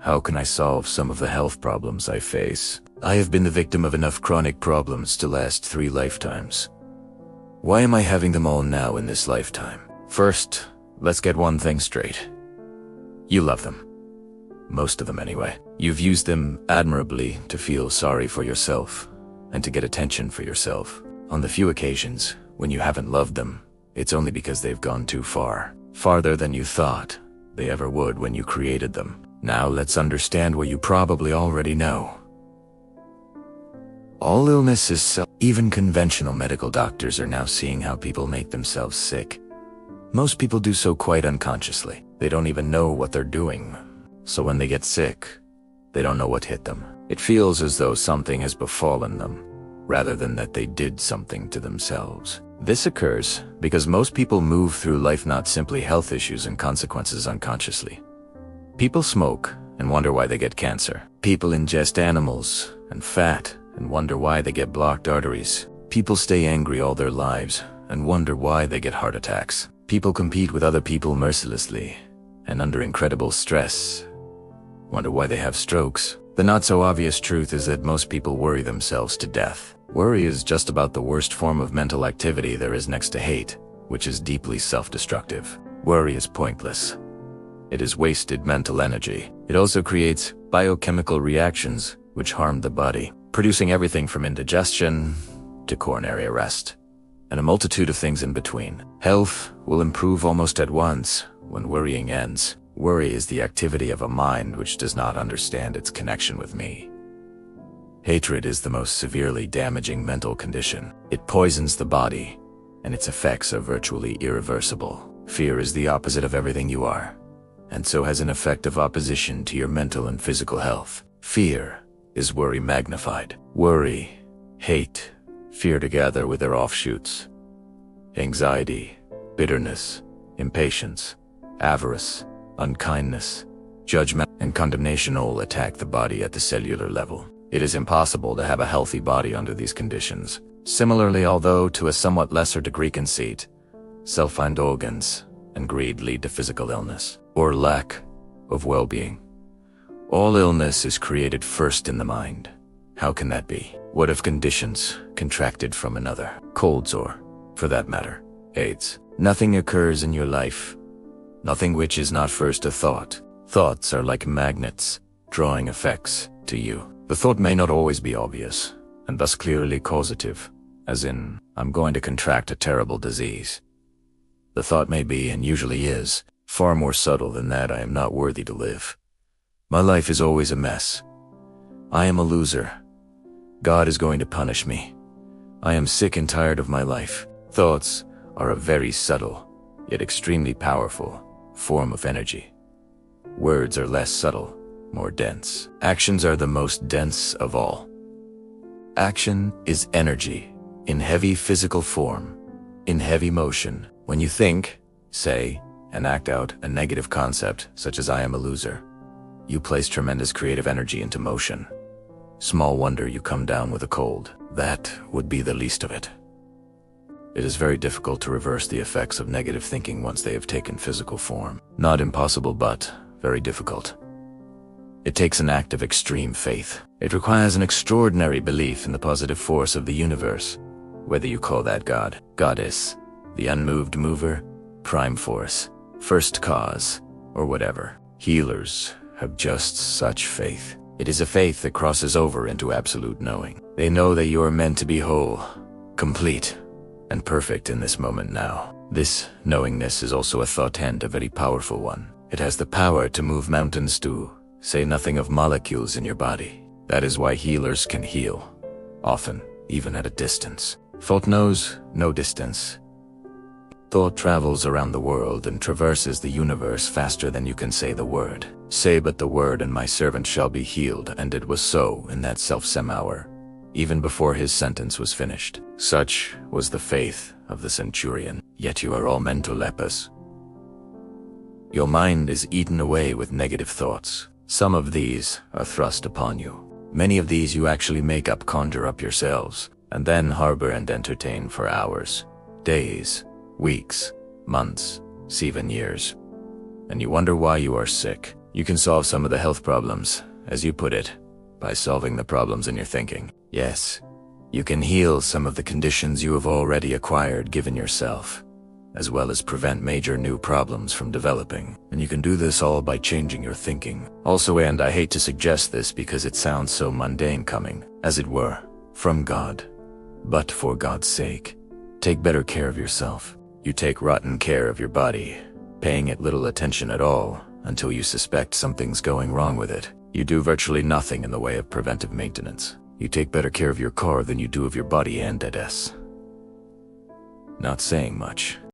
How can I solve some of the health problems I face? I have been the victim of enough chronic problems to last 3 lifetimes. Why am I having them all now in this lifetime? First, let's get one thing straight. You love them. Most of them anyway. You've used them admirably to feel sorry for yourself and to get attention for yourself. On the few occasions when you haven't loved them, it's only because they've gone too far. Farther than you thought they ever would when you created them. Now let's understand what you probably already know. All illness is Even conventional medical doctors are now seeing how people make themselves sick. Most people do so quite unconsciously. They don't even know what they're doing. So when they get sick, they don't know what hit them. It feels as though something has befallen them, rather than that they did something to themselves. This occurs because most people move through life not simply health issues and consequences unconsciously. People smoke and wonder why they get cancer. People ingest animals and fat and wonder why they get blocked arteries. People stay angry all their lives and wonder why they get heart attacks. People compete with other people mercilessly and under incredible stress, wonder why they have strokes. The not-so-obvious truth is that most people worry themselves to death. Worry is just about the worst form of mental activity there is next to hate, which is deeply self-destructive. Worry is pointless. It is wasted mental energy. It also creates biochemical reactions which harm the body, producing everything from indigestion to coronary arrest, and a multitude of things in between. Health will improve almost at once when worrying ends. Worry is the activity of a mind which does not understand its connection with me. Hatred is the most severely damaging mental condition. It poisons the body, and its effects are virtually irreversible. Fear is the opposite of everything you are, and so has an effect of opposition to your mental and physical health. Fear is worry magnified. Worry, hate, fear together with their offshoots. Anxiety, bitterness, impatience, avarice, unkindness, judgment, and condemnation all attack the body at the cellular level. It is impossible to have a healthy body under these conditions. Similarly, although to a somewhat lesser degree conceit, self-indulgence and greed lead to physical illness, or lack of well-being. All illness is created first in the mind. How can that be? What if conditions contracted from another? Colds or, for that matter, AIDS. Nothing occurs in your life, nothing which is not first a thought. Thoughts are like magnets, drawing effects to you. The thought may not always be obvious, and thus clearly causative, as in, I'm going to contract a terrible disease. The thought may be, and usually is, far more subtle than that I am not worthy to live. My life is always a mess. I am a loser. God is going to punish me. I am sick and tired of my life. Thoughts are a very subtle, yet extremely powerful, form of energy. Words are less subtle, more dense. Actions are the most dense of all. Action is energy, in heavy physical form, in heavy motion. When you think, say, and act out a negative concept, such as I am a loser, you place tremendous creative energy into motion. Small wonder you come down with a cold. That would be the least of it. It is very difficult to reverse the effects of negative thinking once they have taken physical form. Not impossible, but very difficult. It takes an act of extreme faith. It requires an extraordinary belief in the positive force of the universe, whether you call that God, Goddess, the unmoved mover, prime force, first cause, or whatever. Healers have just such faith. It is a faith that crosses over into absolute knowing. They know that you are meant to be whole, complete, and perfect in this moment now. This knowingness is also a thought and a very powerful one. It has the power to move mountains too, say nothing of molecules in your body. That is why healers can heal, often even at a distance. Thought knows no distance. Thought travels around the world and traverses the universe faster than you can say the word. Say but the word and my servant shall be healed, and it was so in that selfsame hour, even before his sentence was finished. Such was the faith of the centurion. Yet you are all mental lepers. Your mind is eaten away with negative thoughts. Some of these are thrust upon you. Many of these you actually make up, conjure up yourselves, and then harbor and entertain for hours, days, weeks, months, even years. And you wonder why you are sick. You can solve some of the health problems, as you put it, by solving the problems in your thinking. Yes, you can heal some of the conditions you have already acquired given yourself, as well as prevent major new problems from developing. And you can do this all by changing your thinking. Also, and I hate to suggest this because it sounds so mundane, coming, as it were, from God. But for God's sake, take better care of yourself. You take rotten care of your body, paying it little attention at all until you suspect something's going wrong with it. You do virtually nothing in the way of preventive maintenance. You take better care of your car than you do of your body, and that is not saying much.